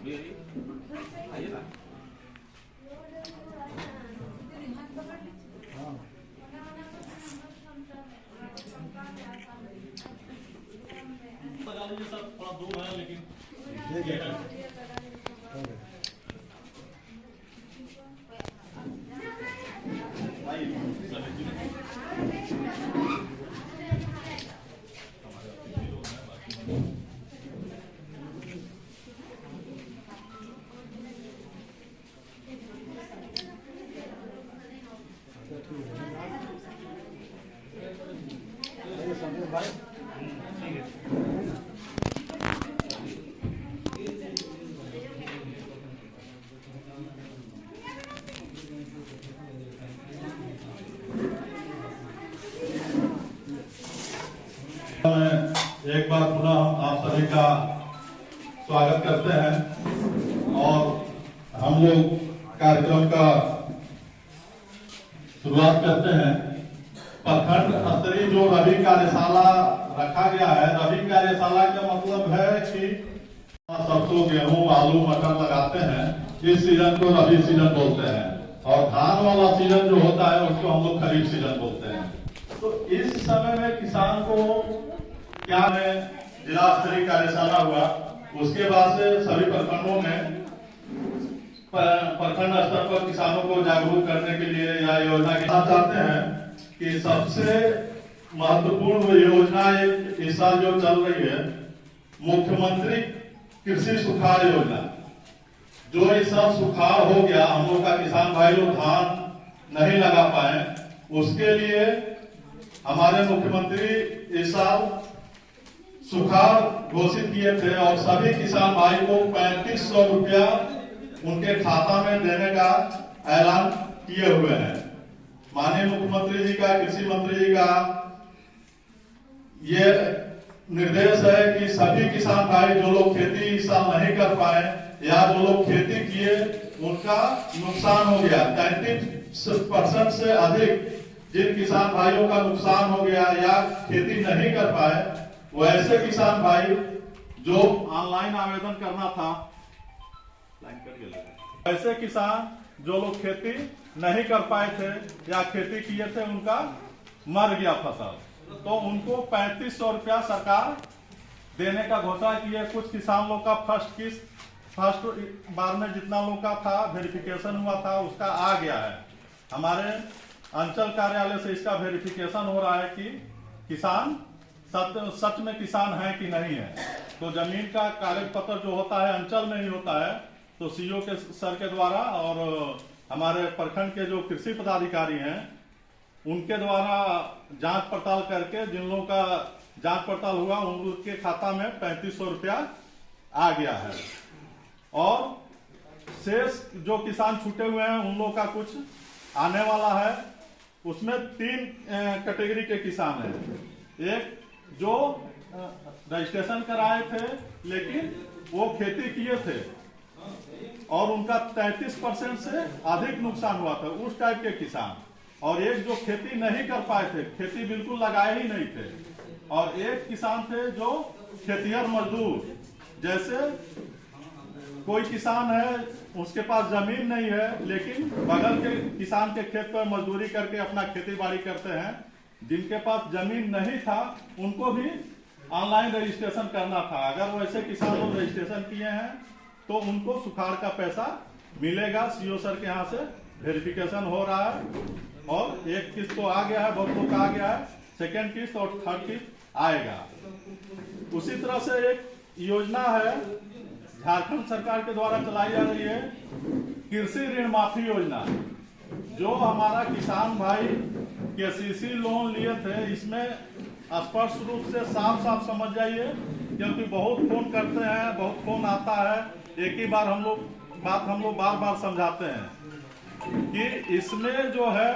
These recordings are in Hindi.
आइए ना। सर थोड़ा दूर है लेकिन एक बार पुनः आप सभी का स्वागत करते हैं और हम लोग कार्यक्रम का शुरुआत करते हैं। प्रखंड स्तरीय जो रबी कार्यशाला रखा गया है, रबी कार्यशाला का मतलब है कि सरसों, गेहूं, आलू, मटर लगाते हैं। इस सीजन को रबी सीजन बोलते हैं और धान वाला सीजन जो होता है उसको हम लोग खरीफ सीजन बोलते हैं। तो इस समय में किसान को क्या है, जिला स्तरीय कार्यशाला हुआ, उसके बाद से सभी प्रखंडों में प्रखंड स्तर पर किसानों को जागरूक करने के लिए या योजना के साथ चाहते हैं कि सबसे महत्वपूर्ण योजना इस साल जो चल रही है, मुख्यमंत्री कृषि सुखाड़ योजना। जो इस साल सुखाड़ हो गया, हम लोग का किसान भाई लोग धान नहीं लगा पाए, उसके लिए हमारे मुख्यमंत्री इस साल सुखाड़ घोषित किए थे और सभी किसान भाई को 3500 रुपया उनके खाता में देने का ऐलान किए हुए हैं। माननीय मुख्यमंत्री जी का, कृषि मंत्री जी का ये निर्देश है कि सभी किसान भाई जो लोग खेती इस साल नहीं कर पाए या जो लोग खेती किए उनका नुकसान हो गया, 33% से अधिक जिन किसान भाइयों का नुकसान हो गया या खेती नहीं कर पाए, वैसे किसान भाई जो ऑनलाइन आवेदन करना था, ऐसे किसान जो लोग खेती नहीं कर पाए थे या खेती किए थे उनका मर गया फसल, तो उनको 3500 रुपया सरकार देने का घोषणा की है। कुछ किसान लोग का फर्स्ट बार में जितना लोग का था वेरिफिकेशन हुआ था उसका आ गया है। हमारे अंचल कार्यालय से इसका वेरिफिकेशन हो रहा है कि किसान सच में किसान है कि नहीं है। तो जमीन का कागज पत्र जो होता है अंचल में ही होता है, तो सीओ के सर के द्वारा और हमारे प्रखंड के जो कृषि पदाधिकारी हैं उनके द्वारा जांच पड़ताल करके जिन लोगों का जांच पड़ताल हुआ उनके खाता में 3500 रुपया आ गया है। और शेष जो किसान छूटे हुए हैं उन लोगों का कुछ आने वाला है। उसमें 3 कैटेगरी के किसान हैं। एक जो रजिस्ट्रेशन कराए थे लेकिन वो खेती किए थे और उनका 33% से अधिक नुकसान हुआ था, उस टाइप के किसान। और एक जो खेती नहीं कर पाए थे, खेती बिल्कुल लगाए ही नहीं थे। और एक किसान थे जो खेतिहर मजदूर, जैसे कोई किसान है उसके पास जमीन नहीं है लेकिन बगल के किसान के खेत पर मजदूरी करके अपना खेती बाड़ी करते हैं। जिनके पास जमीन नहीं था उनको भी ऑनलाइन रजिस्ट्रेशन करना था। अगर वैसे किसान लोग रजिस्ट्रेशन किए हैं तो उनको सुखाड़ का पैसा मिलेगा। सीओ सर के यहाँ से वेरिफिकेशन हो रहा है और एक किस्त तो आ गया है, बहुत लोग आ गया है, सेकेंड किस्त और थर्ड किस्त आएगा। उसी तरह से एक योजना है झारखंड सरकार के द्वारा चलाई जा रही है, कृषि ऋण माफी योजना। जो हमारा किसान भाई केसीसी लोन लिए थे, इसमें स्पष्ट रूप से साफ साफ समझ जाइए, क्योंकि बहुत फोन करते हैं, बहुत फोन आता है। एक ही बार हम लोग बार बार समझाते हैं कि इसमें जो है,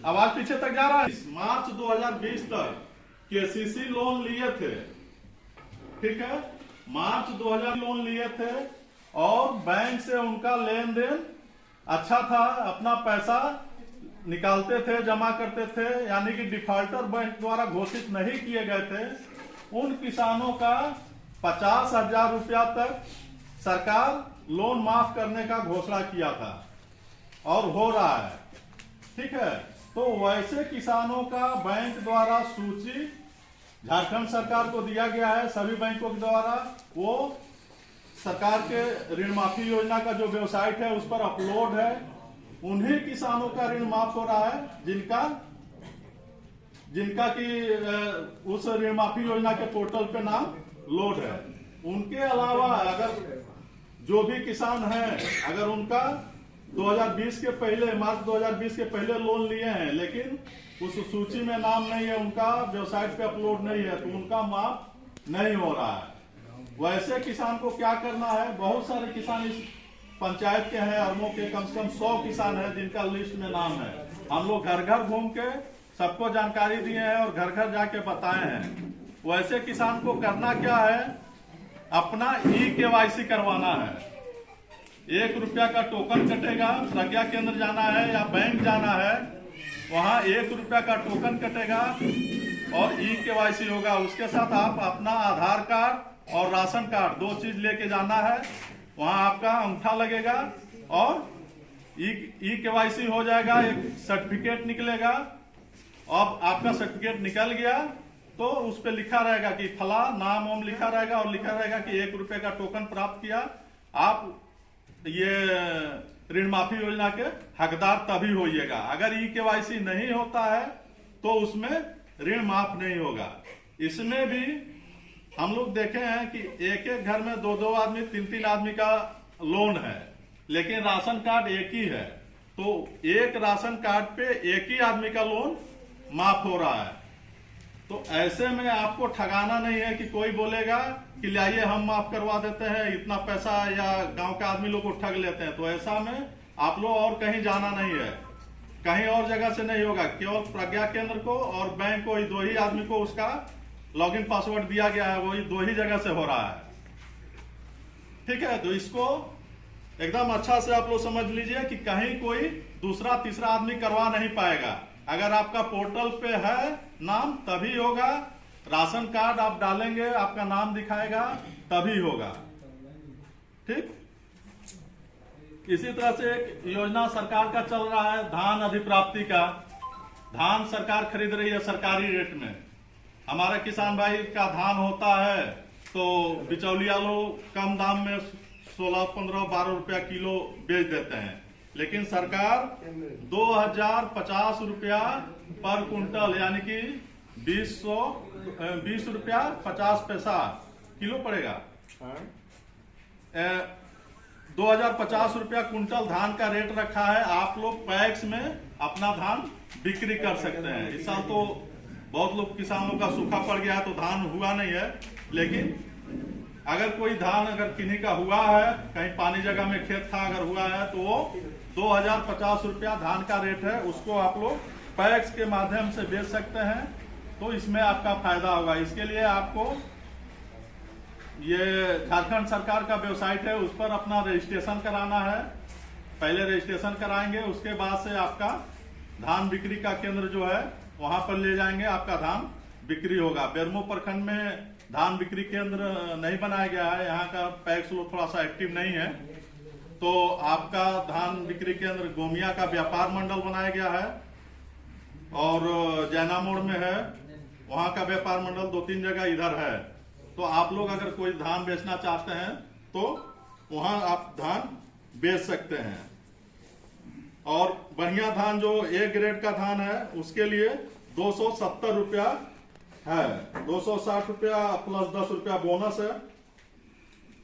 आवाज पीछे तक जा रहा है। मार्च 2020 तक केसीसी लोन लिए थे, ठीक है, मार्च 2000 लोन लिए थे और बैंक से उनका लेन देन अच्छा था, अपना पैसा निकालते थे, जमा करते थे, यानी कि डिफॉल्टर बैंक द्वारा घोषित नहीं किए गए थे। उन किसानों का 50,000 रुपया तक सरकार लोन माफ करने का घोषणा किया था और हो रहा है, ठीक है। तो वैसे किसानों का बैंक द्वारा सूची झारखंड सरकार को दिया गया है, सभी बैंकों के द्वारा। वो सरकार के ऋण माफी योजना का जो वेबसाइट है उस पर अपलोड है। उन्हीं किसानों का ऋण माफ हो रहा है जिनका कि उस ऋण माफी योजना के पोर्टल पे नाम लोड है। उनके अलावा अगर जो भी किसान हैं, अगर उनका 2020 के पहले, मार्च 2020 के पहले लोन लिए हैं लेकिन उस सूची में नाम नहीं है, उनका वेबसाइट पे अपलोड नहीं है, तो उनका माफ नहीं हो रहा है। वैसे किसान को क्या करना है, बहुत सारे किसान इस पंचायत के हैं, अरमों के कम से कम 100 किसान हैं जिनका लिस्ट में नाम है। हम लोग घर घर घूम के सबको जानकारी दिए हैं और घर घर जाके बताए हैं। वैसे किसान को करना क्या है, अपना ई-KYC करवाना है। 1 रुपया का टोकन कटेगा, प्रज्ञा केंद्र जाना है या बैंक जाना है, वहां 1 रुपया का टोकन कटेगा और ई-KYC होगा। उसके साथ आप अपना आधार कार्ड और राशन कार्ड 2 चीज लेके जाना है। वहां आपका अंगूठा लगेगा और ई-KYC हो जाएगा, एक सर्टिफिकेट निकलेगा। अब आपका सर्टिफिकेट निकल गया तो उस पर लिखा रहेगा कि फला नाम वाम लिखा रहेगा और लिखा रहेगा कि 1 रुपये का टोकन प्राप्त किया। आप ये ऋण माफी योजना के हकदार तभी होइएगा। अगर ई-KYC नहीं होता है तो उसमें ऋण माफ नहीं होगा। इसमें भी हम लोग देखे हैं कि एक एक घर में 2-2 आदमी, 3-3 आदमी का लोन है, लेकिन राशन कार्ड एक ही है। तो एक राशन कार्ड पे एक ही आदमी का लोन माफ हो रहा है। तो ऐसे में आपको ठगाना नहीं है कि कोई बोलेगा कि लाइए हम माफ करवा देते हैं इतना पैसा, या गांव के आदमी लोग को ठग लेते हैं। तो ऐसा में आप लोग और कहीं जाना नहीं है, कहीं और जगह से नहीं होगा। केवल प्रज्ञा केंद्र को और बैंक को, 2 ही आदमी को उसका लॉगिन पासवर्ड दिया गया है, वही 2 ही जगह से हो रहा है, ठीक है। तो इसको एकदम अच्छा से आप लोग समझ लीजिए कि कहीं कोई दूसरा तीसरा आदमी करवा नहीं पाएगा। अगर आपका पोर्टल पे है नाम तभी होगा, राशन कार्ड आप डालेंगे आपका नाम दिखाएगा तभी होगा, ठीक। इसी तरह से एक योजना सरकार का चल रहा है धान अधिप्राप्ति का। धान सरकार खरीद रही है सरकारी रेट में। हमारे किसान भाई का धान होता है तो बिचौलिया लोग कम दाम में 16, 15, 12 रुपया किलो बेच देते हैं, लेकिन सरकार 2050 रुपया पर कुंटल यानी कि 20 रुपया 50 पैसा किलो पड़ेगा। 2050 रुपया कुंटल धान का रेट रखा है। आप लोग पैक्स में अपना धान बिक्री कर सकते हैं। इस साल तो बहुत लोग किसानों का सूखा पड़ गया है तो धान हुआ नहीं है, लेकिन अगर कोई धान अगर किन्हीं का हुआ है, कहीं पानी जगह में खेत था अगर हुआ है, तो वो 2050 रुपया धान का रेट है, उसको आप लोग पैक्स के माध्यम से बेच सकते हैं। तो इसमें आपका फायदा होगा। इसके लिए आपको ये झारखंड सरकार का वेबसाइट है, उस पर अपना रजिस्ट्रेशन कराना है। पहले रजिस्ट्रेशन कराएंगे, उसके बाद से आपका धान बिक्री का केंद्र जो है वहां पर ले जाएंगे, आपका धान बिक्री होगा। बेरमो प्रखंड में धान बिक्री केंद्र नहीं बनाया गया है, यहाँ का पैक्स लोग थोड़ा सा एक्टिव नहीं है, तो आपका धान बिक्री केंद्र गोमिया का व्यापार मंडल बनाया गया है और जैना मोड़ में है, वहां का व्यापार मंडल 2-3 जगह इधर है। तो आप लोग अगर कोई धान बेचना चाहते हैं तो वहां आप धान बेच सकते हैं। और बढ़िया धान जो ए ग्रेड का धान है उसके लिए 270 रुपया है, 260 रुपया प्लस 10 रुपया बोनस है।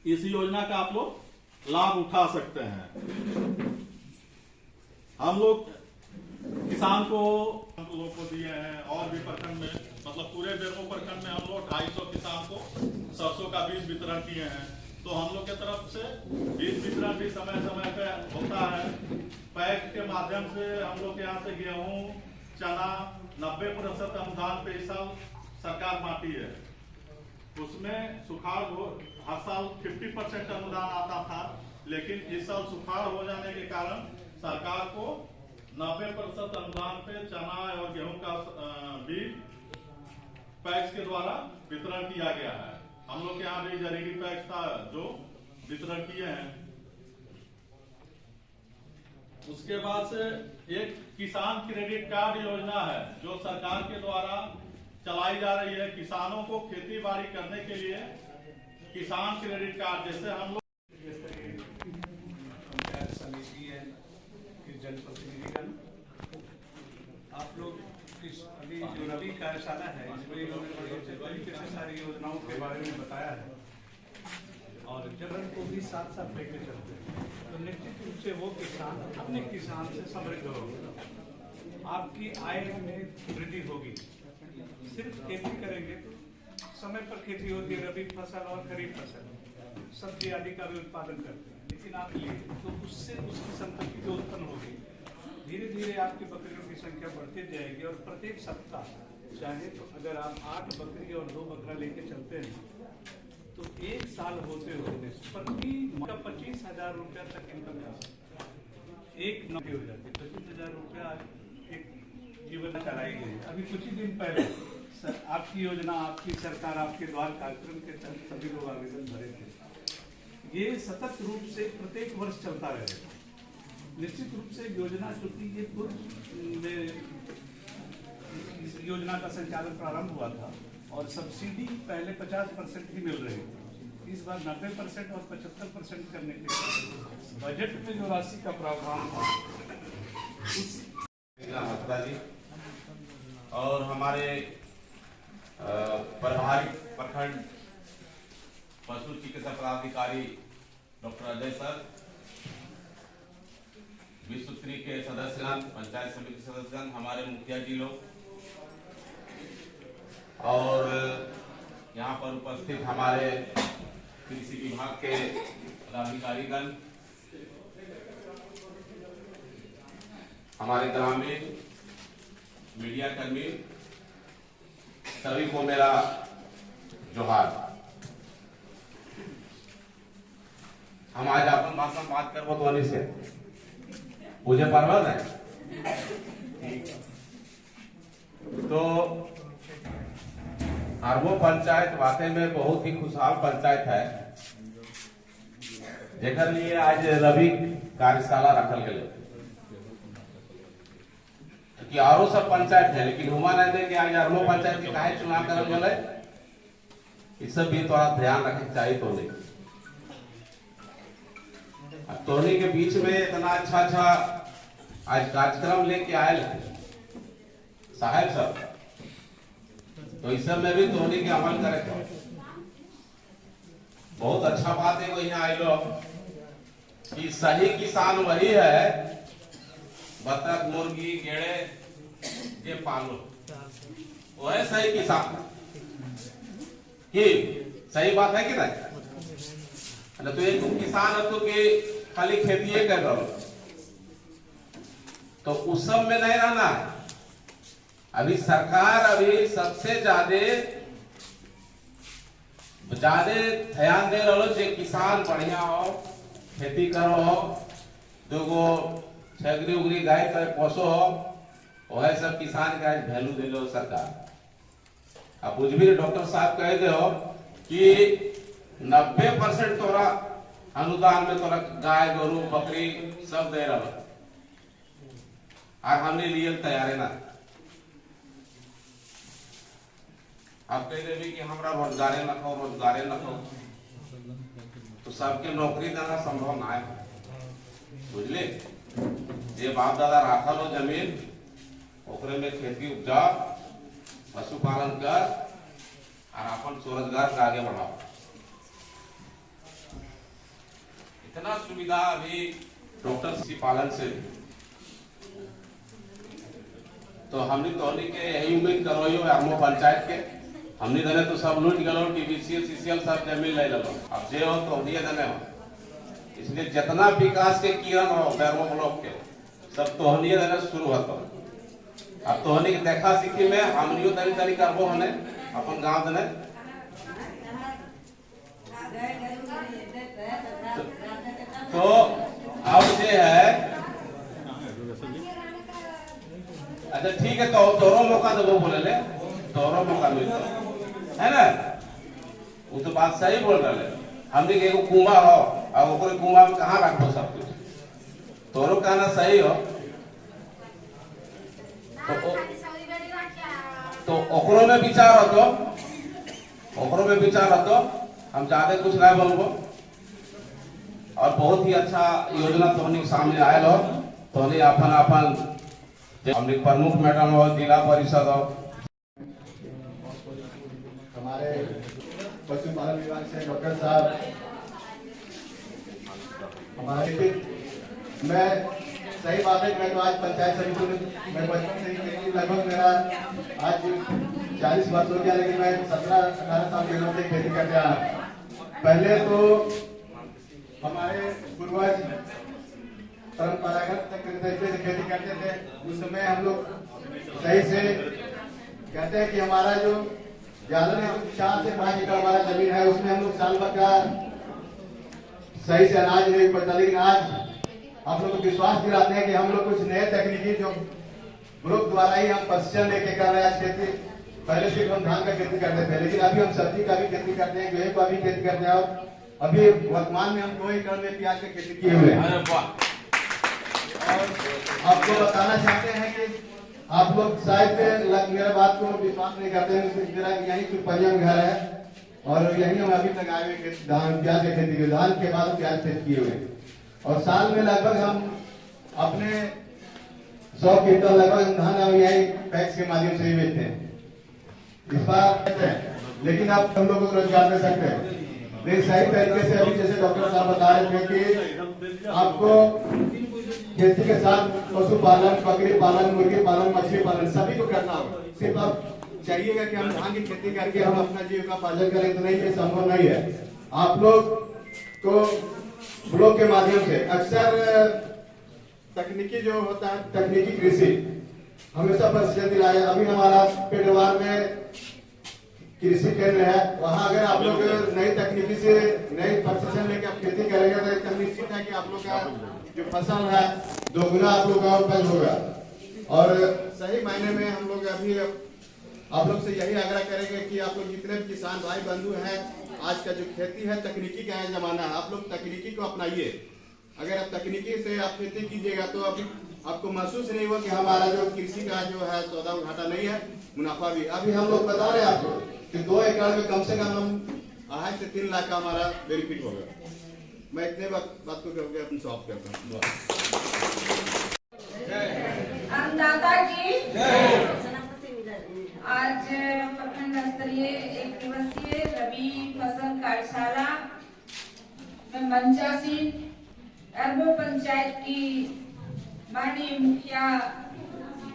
इस योजना का आप लोग लाभ उठा सकते हैं। हम लोग किसान को लोगों को दिए हैं और भी प्रखंड में, मतलब पूरे बेरमो प्रखंड में हम लोग 250 किसान को सरसों का बीज वितरण किए हैं। तो हम लोग की तरफ से बीज वितरण भी समय समय पे होता है। पैक के माध्यम से हम लोग के यहाँ से गेहूं, चना 90% अनुदान पे इस साल सरकार बांटी है। उसमें सुखाड़ हर साल 50% अनुदान आता था, लेकिन इस साल सुखाड़ हो जाने के कारण सरकार को 90% अनुदान पे चना और गेहूं का बीज पैक्स के द्वारा वितरण किया गया है। हम लोग के यहाँ भी जरीरी पैक्स था जो वितरण किए हैं। उसके बाद से एक किसान क्रेडिट कार्ड योजना है जो सरकार के द्वारा चलाई जा रही है। किसानों को खेती बाड़ी करने के लिए किसान क्रेडिट कार्ड, जैसे हम लोग पंचायत समिति है, जनप्रतिनिधिगण, आप लोग अभी जो रवि कार्यशाला है इसमें इन्होंने बड़े अच्छे तरीके से सारी योजनाओं के बारे में बताया है और जन को भी साथ साथ लेके चलते हैं तो निश्चित रूप से वो किसान अपने किसान से समृद्ध होगा, आपकी आय में वृद्धि होगी। सिर्फ खेती करेंगे तो समय पर खेती होती है, रबी फसल और खरीफ फसल, सब्जी आदि का भी उत्पादन करते हैं, लेकिन आप ले तो उससे उसकी संपत्ति जो उत्पन्न होगी धीरे धीरे आपकी बकरियों की संख्या बढ़ती जाएगी और प्रत्येक सप्ताह चाहे तो अगर आप 8 बकरी और 2 बकरा लेके चलते हैं तो 1 साल होते होते प्रति 25,000 रुपया तक इनकम जा सकता है। एक नौकरी हो जाती है, 25,000 रुपया एक जीवन चलाई गई। अभी कुछ ही दिन पहले सर आपकी योजना, आपकी सरकार, आपके द्वार कार्यक्रम के तहत सभी लोग आवेदन भरे थे। ये सतत रूप से प्रत्येक वर्ष चलता रहेगा। निश्चित रूप से योजना चूंकि ये पूर्व में इस योजना का संचालन प्रारंभ हुआ था और सब्सिडी पहले 50% ही मिल रही थी, इस बार 90% और 75% करने के लिए बजट में जो राशि का प्रावधान था जी और हमारे प्रभारी प्रखंड पशु चिकित्सा पदाधिकारी डॉक्टर अजय सर, विश्व स्तरीय के सदस्यगण, पंचायत समिति के सदस्यगण, हमारे मुखिया जी लोग और यहाँ पर उपस्थित हमारे कृषि विभाग के पदाधिकारीगण, हमारे ग्रामीण मीडिया कर्मी, सभी को मेरा जोहार। हम आज अपन भाषा में बात करबो तो से मुझे परवाह है। तो आरमो पंचायत वाकई में बहुत ही खुशहाल पंचायत है, जेकर लिए आज रवि कार्यशाला रखल गए कि आरो सब पंचायत है, लेकिन हुआ नहीं दे कि आज आरमो पंचायत के काहे चुनाव करल गए, इस सब भी थोड़ा ध्यान रखे चाहिए। तो नहीं तोहनी के बीच में इतना अच्छा आज कार्यक्रम लेके आए साहब सब, तो इस सब में भी तोहनी के अमल करे। बहुत अच्छा बात है यहाँ आए लोग कि सही किसान वही है, बतख मुर्गी गेड़े ये पालो वो है सही किसान। कि सही बात है कि नहीं? तो एक किसान है तो कि खाली खेती कर रहा हो तो उस सब में नहीं रहना है। अभी सरकार अभी सबसे ज्यादा ध्यान दे रहा जे किसान बढ़िया हो, खेती करो हो, दूगो छगरी उगरी गाय कर पोसो हो, वह सब किसान का वैल्यू दे लो सरकार। अब कुछ भी डॉक्टर साहब कह दे हो कि 90% तोरा अनुदान में तोरा गाय गोरू बकरी सब दे रहा और हमने लिए तैयार है ना। अब कह देवी कि हमरा रोजगारे न खाओ तो सबके नौकरी देना संभव ना है, बुझले। ये बाप दादा राखल हो जमीन, ओकरे में खेती उपजा, पशुपालन कर और अपन स्वरोजगार का आगे बढ़ाओ। इतना सुविधा अभी डॉक्टर कृषि पालन से, तो हमने तोहनी के यही उम्मीद करो आरमो पंचायत के, हमने दने तो सब लूट गलो, टीबीसीएल सीसीएल सब जमीन ले लो, अब जे हो तो दिए दने हो। इसलिए जितना विकास के किरण हो बैरमो ब्लॉक के सब तोहनी दने शुरू होता। अब तोहनी के देखा सीखी में हमनियो तनी तनी करबो हने अपन गांव दने। तो अब ये है, अच्छा ठीक है, तो तोरो मौका दो बोले ले, तोरो मौका मिलता है ना, वो तो बात सही बोल रहे। हमने के एगो कुआं हो और ओकरे कुआं में कहां रखबो सब कुछ? तोरो कहना सही हो। तो ओकरो में विचार हो, ओकरो में विचार हो। हम ज्यादा कुछ नहीं बोलबो। और बहुत ही अच्छा योजना तोहनी के सामने आयल हो। तोहनी अपन अपन हमने प्रमुख मैडम हो, जिला परिषद हो, हमारे पशुपालन विभाग से डॉक्टर साहब, हमारे मैं सही बात है। मैं तो आज पंचायत समिति में मैं बचपन से ही लगभग मेरा आज 40 वर्ष हो गया, लेकिन मैं 17-18 साल के से खेती करते आ रहा। पहले तो हमारे पूर्वज परंपरागत तरीके से खेती करते थे। उस समय हम लोग सही से कहते हैं कि हमारा जो ज्यादा नहीं 4 से 5 एकड़ हमारा जमीन है, उसमें हम लोग साल भर का सही से अनाज नहीं उपजता। लेकिन आज आप लोग को विश्वास दिलाते हैं कि हम लोग कुछ नए तकनीकी जो ग्रुप द्वारा ही हम प्रशिक्षण लेके कर रहे हैं आज खेती। पहले सिर्फ हम धान का खेती करते थे, लेकिन अभी हम सब्जी का भी खेती करते हैं, गेहूं का भी खेती करते हैं। और अभी वर्तमान में हम 2 एकड़ में प्याज की खेती किए हुए हैं। और आपको बताना चाहते हैं कि आप लोग शायद मेरा बात को विश्वास नहीं करते हैं। मेरा यही पिपरिया में घर है और यही हम अभी तक आए हुए धान प्याज की खेती की, धान के बाद प्याज खेती किए हुए। और साल में लगभग हम अपने 100 क्विंटल लगभग हम धान यही पैक्स के माध्यम से ही बेचते हैं इस बार। लेकिन आप हम लोगों को रोजगार दे सकते हैं, लेकिन सही तरीके से अभी जैसे डॉक्टर साहब बता रहे थे कि आपको खेती के साथ पशुपालन, बकरी पालन, मुर्गी पालन, मछली पालन सभी को करना होगा। सिर्फ आप चाहिएगा कि हम धान की खेती करके हम अपना जीविकोपार्जन करें तो नहीं, ये संभव नहीं है। आप लोग को ब्लॉक के माध्यम से अक्सर तकनीकी जो होता है, तकनीकी कृषि हमेशा प्रशिक्षण दिलाया। अभी हमारा पेटवार में कृषि केंद्र है, वहाँ अगर आप लोग नई तकनीकी से नई प्रशिक्षण लेकर आप खेती करेंगे तो एकदम निश्चित है कि आप लोग का जो फसल है दोगुना आप लोग का उपज होगा। और सही मायने में हम लोग अभी आप लोग से यही आग्रह करेंगे कि आप लोग जितने भी किसान भाई बंधु हैं, आज का जो खेती है तकनीकी का जमाना है, आप लोग तकनीकी को अपनाइए। अगर आप तकनीकी से आप खेती कीजिएगा तो अभी आपको महसूस नहीं होगा कि हमारा जो कृषि का जो है सौदा घाटा नहीं है, मुनाफा भी। अभी हम लोग बता रहे हैं आपको कि 2 एकड़ में कम से कम हम 2.5 से 3 लाख का हमारा बेनिफिट होगा। मैं इतने बात को करके सॉल्व करता हूँ। अन्नदाता की आज प्रखंड स्तरीय 1 दिवसीय रबी फसल कार्यशाला में मंचासी अरबो पंचायत की माननीय मुखिया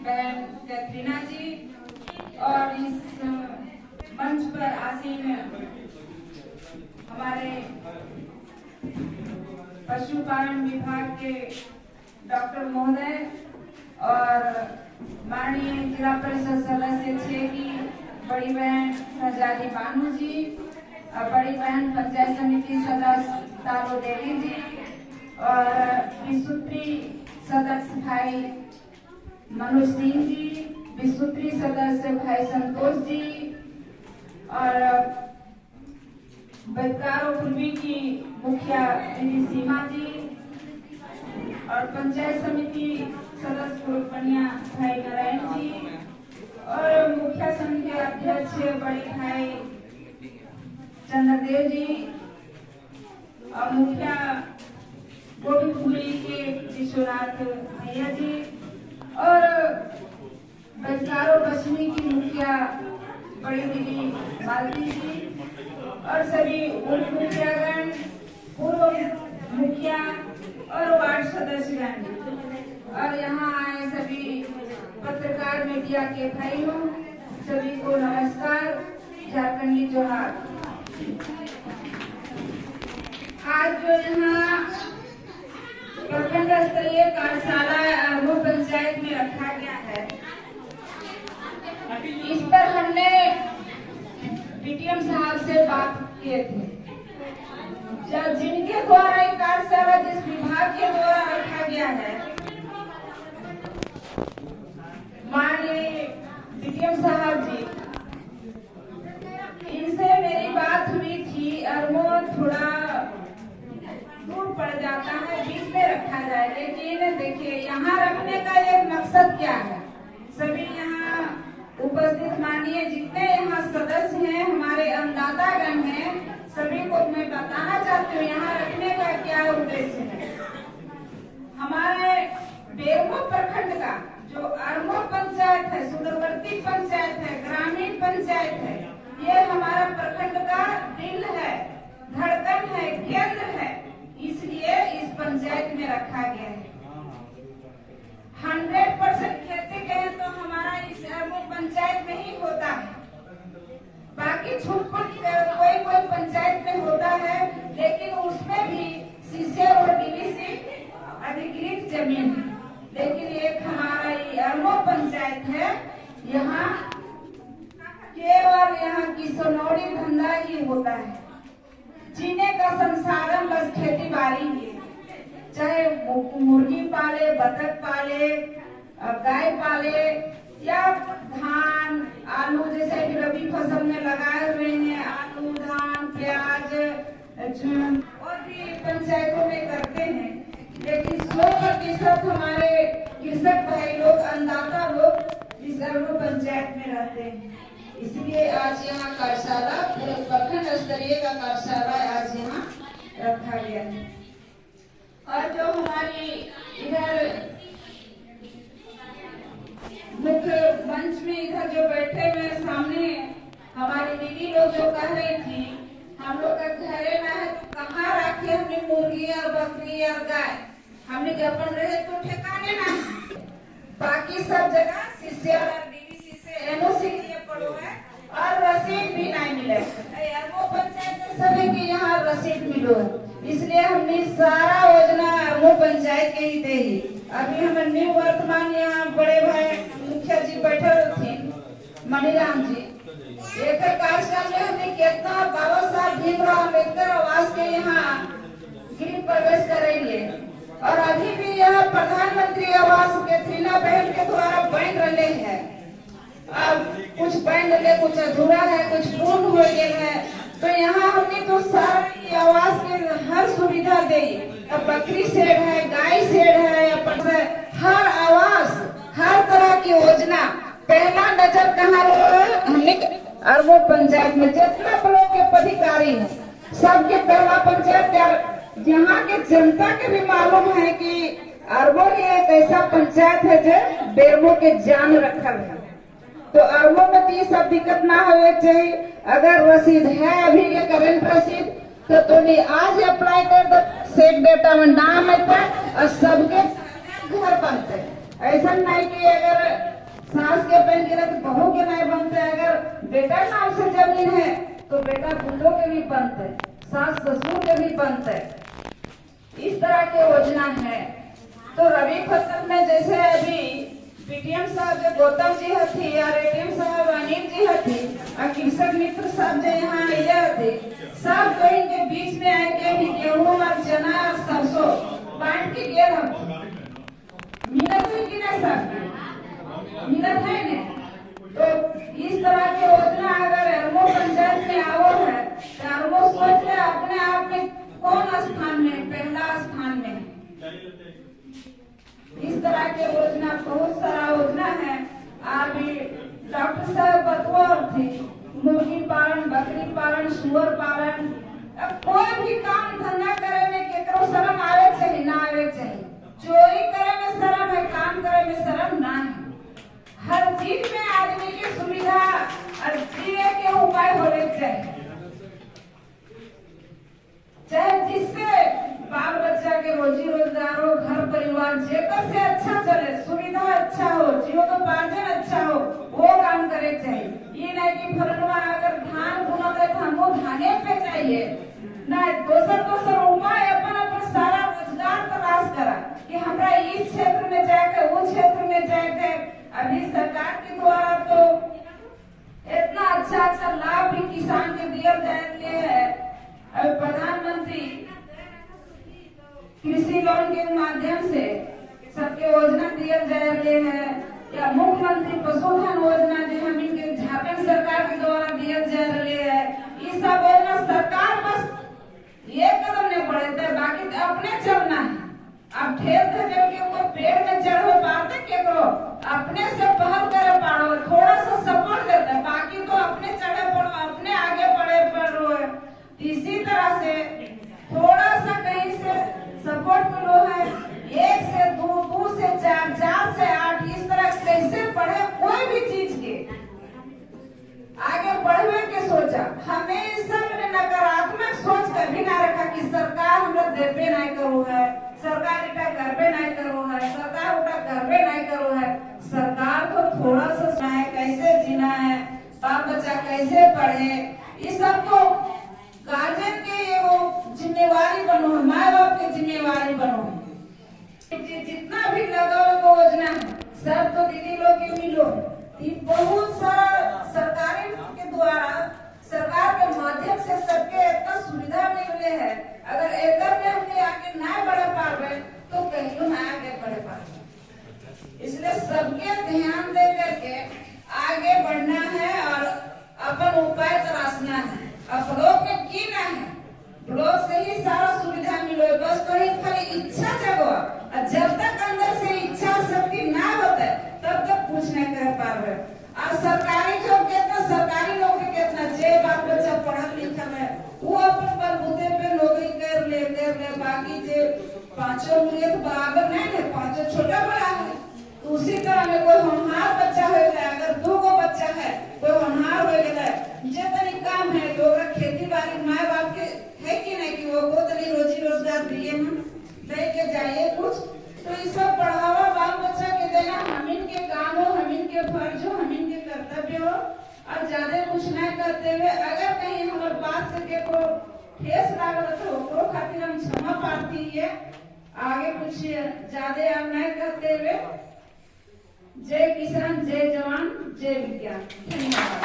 बहन कैटरीना जी और इस मंच पर आसीन हमारे पशुपालन विभाग के डॉक्टर महोदय और माननीय जिला परिषद सदस्य 6 की बड़ी बहन शहजादी बानू जी और बड़ी बहन पंचायत समिति सदस्य तारो देवी जी और विसूत्री सदस्य भाई मनोज सिंह जी, विसूत्री सदस्य भाई संतोष जी और बेकारो पूर्वी की मुखिया दीदी सीमा जी और पंचायत समिति सदस्य पूर्वनिया भाई नारायण जी और मुखिया संघ के अध्यक्ष बड़े भाई चंद्रदेव जी और मुखिया गोविंदपुरी के विश्वनाथ भैया जी और बेकारो पश्चिमी की मुखिया बड़ी दीदी मालती जी और सभी उप मुखियागण, पूर्व मुखिया और वार्ड सदस्यगण और यहाँ आए सभी पत्रकार मीडिया के भाइयों, सभी को नमस्कार, झारखंडी जोहार। आज जो यहाँ प्रखंड स्तरीय कार्यशाला अरबो पंचायत में रखा गया है, इस पर हमने डीटीएम साहब से बात किए थे। जब जिनके द्वारा एक कार्यशाला जिस विभाग के द्वारा रखा गया है, माननीय डीटीएम साहब जी, इनसे मेरी बात हुई थी और वो थोड़ा दूर पड़ जाता है, बीच में रखा जाए। लेकिन देखिए यहाँ रखने का एक मकसद क्या है, सभी यहाँ उपस्थित माननीय जितने यहाँ सदस्य हैं, हमारे अन्नदातागण हैं, सभी को मैं बताना चाहती हूँ यहाँ रखने का क्या उद्देश्य है। हमारे बेरमो प्रखंड का जो अरमो पंचायत है, सुदूरवर्ती पंचायत है, ग्रामीण पंचायत है, ये हमारा प्रखंड का दिल है, धड़कन है, केंद्र है, इसलिए इस पंचायत में रखा गया है। 100% खेती कहें तो हमारा इस अरमो पंचायत में ही होता है। बाकी छुटपुट कोई पंचायत में होता है, लेकिन उसमें भी सीसे और डीवीसी अधिकृत जमीन है। लेकिन एक हमारा ये अरमो पंचायत है, यहाँ केवल यहाँ की सोनौड़ी धंधा ही होता है। जीने का संसाधन बस खेती बाड़ी ही है, चाहे मुर्गी पाले, बतख पाले, गाय पाले या धान आलू, जैसे अभी रबी फसल में लगाए हुए हैं आलू, धान, प्याज और भी पंचायतों में करते हैं। लेकिन 100% हमारे कृषक भाई लोग, अन्नदाता लोग इस अरमो पंचायत में रहते हैं। इसलिए आज यहाँ कार्यशाला, पूरे प्रखंड स्तरीय का कार्यशाला आज यहाँ रखा गया है। और जो हमारी इधर मुख्य मंच में इधर जो बैठे हुए सामने हमारी दीदी लोग जो कह रही थी, हम लोग का घरे में है तो कहाँ रखे हमने मुर्गी और बकरी और गाय, हमने के अपन रहे तो ठिकाने ना, बाकी सब जगह सीसी और डीवीसी से एनओसी लिए पड़ो है और रसीद भी नहीं मिले। अरमो पंचायत में सभी की यहाँ रसीद मिलो है, इसलिए हमने सारा योजना अरमो पंचायत के ही दे ही। अभी हमें न्यू वर्तमान यहाँ बड़े भाई मुखिया जी बैठे थे, मणिराम जी, एक कार्यक्रम में हमने कितना बाबा साहब भीमराव अम्बेडकर आवास के यहाँ गृह प्रवेश करेंगे। और अभी भी यह प्रधानमंत्री आवास के थीना बहन के द्वारा बन रहे हैं। अब कुछ बन रहे, कुछ अधूरा है, कुछ पूर्ण हो गए है। तो यहाँ हमने तो सारी आवास के हर सुविधा दे, अब बकरी शेड है, गाय शेड है, हर आवास, हर तरह की योजना पहला नजर कहाँ हमने अरमो पंचायत में जितना ब्लॉक के पदाधिकारी है सबके पहला पंचायत, यहाँ के जनता के भी मालूम है कि अरमो ही एक ऐसा पंचायत है जो बेरमो के जान रखल है। तो अरमो में तो ये सब दिक्कत ना हो चाहिए। अगर रसीद है अभी के करंट रसीद तो तुम्हें आज अप्लाई कर दो, सेट डेटा में नाम है और सबके घर बनते। ऐसा नहीं कि अगर सास के बन गिरा तो बहू के नहीं बनते, अगर बेटा नाम से जमीन है तो बेटा बूढ़ों के भी बनते, सास ससुर के भी बनते। इस तरह की योजना है। तो रबी फसल में जैसे अभी पीटीएम साहब जो गौतम जी हथी और एटीएम साहब अनिल जी हथी और कृषक मित्र साहब जो यहाँ आया थे, सब कोई के बीच में आके भी गेहूं और चना और सरसों बांट के गए हम। मिलत है कि नहीं सर? मिलत है ने? तो इस तरह के योजना अगर अरमो पंचायत में आओ है तो अरमो सोच ले अपने आप में कौन स्थान में, पहला स्थान में। इस तरह के योजना बहुत सारा योजना है। अभी डॉक्टर साहब बतवा थे मुर्गी पालन, बकरी पालन, सुअर पालन, कोई भी काम धंधा करे में केकरो शर्म आवे चाहिए ना आवे चाहिए। चोरी करे में शर्म है, काम करे में शर्म ना है। हर चीज में आदमी की सुविधा और जीने के उपाय होने चाहिए, चाहे जिससे बाल बच्चा के रोजी रोजगार हो, घर परिवार जेकर से अच्छा चले, सुविधा अच्छा हो, जीवनोपार्जन अच्छा हो, वो काम करे चाहिए। ये नहीं कि फलनवा अगर धान बुना तो हमको धाने पे चाहिए ना, दोसर उपाय अपन अपन सारा रोजगार तलाश करा कि हमरा इस क्षेत्र में जाके वो क्षेत्र में जाके। अभी सरकार के द्वारा तो इतना अच्छा लाभ भी किसान के दिया जा रहे है। अब प्रधानमंत्री कृषि लोन के माध्यम से सबके योजना दिया जा रहे है, या मुख्यमंत्री पशुधन योजना जो हम इनके झारखंड सरकार के द्वारा दिया जा रहे है। ये सब योजना सरकार बस एक कदम नहीं बढ़े, बाकी अपने ठेल धकेल के कोई पेड़ में चढ़ो पाते के करो, अपने से पहल करे पाड़ो, थोड़ा सा सपोर्ट देते, बाकी तो अपने चढ़े पड़ो, अपने आगे बढ़े पड़ो। इसी तरह से थोड़ा सा कहीं से सपोर्ट मिलो है, 1 से 2, 2 से 4, 4 से 8, इस तरह कैसे पढ़े कोई भी चीज के आगे बढ़ने के सोचा। हमेशा मैंने नकारात्मक सोच कभी ना रखा कि सरकार हमरा देबे नहीं करो है, सरकार इटा करबे नहीं करो है, सरकार उटा करबे नहीं करो है। सरकार को थोड़ा सा सुना है कैसे जीना है, बाल बच्चा कैसे पढ़े, ये सब तो गार्जियन के ये वो जिम्मेवारी बनो, माँ बाप की जिम्मेवारी बनो। जितना भी लगा योजना है सब तो दीदी लोग की मिलो, बहुत सारा सरकारी के द्वारा सरकार के माध्यम से सबके इतना सुविधा मिले है। अगर एकर में हमने आगे ना बढ़ पावे तो कहीं ना आगे बढ़ पावे। इसलिए सबके ध्यान दे करके आगे बढ़ना है और अपन उपाय तलाशना है। अब ब्लॉक में की ना है, ब्लॉक से ही सारा सुविधा मिलो, बस कहीं खाली इच्छा जगो, और जब तक अंदर से इच्छा शक्ति ना होता तब तक कुछ नहीं कर पावे। और सरकारी जॉब कितना, सरकारी नौकरी कितना, जे बाल बच्चा पढ़ल लिखल है वो अपन बलबूते पे नौकरी कर ले, बाकी जे 5 उंगली तो बराबर नहीं है, 5 छोटा बड़ा है। तो उसी तरह में कोई होनहार बच्चा हो गया, अगर 2 गो बच्चा है कोई होनहार हो गया, जे तनी काम है तो खेती बाड़ी माँ बाप के है कि नहीं कि वो तनी रोजी रोजगार दिए हम लेके जाइए कुछ, तो इस सब बढ़ावा बाल बच्चा के देना हमिन के काम हो, हमिन के फर्ज हो, हमिन के कर्तव्य हो। और ज्यादा कुछ नहीं करते हुए अगर कहीं हमारे बात से को ठेस लागल तो ओकरो खातिर हम क्षमा प्रार्थी है। आगे कुछ ज्यादा आप नहीं करते हुए जय किसान, जय जवान, जय विज्ञान। धन्यवाद।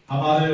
हमारे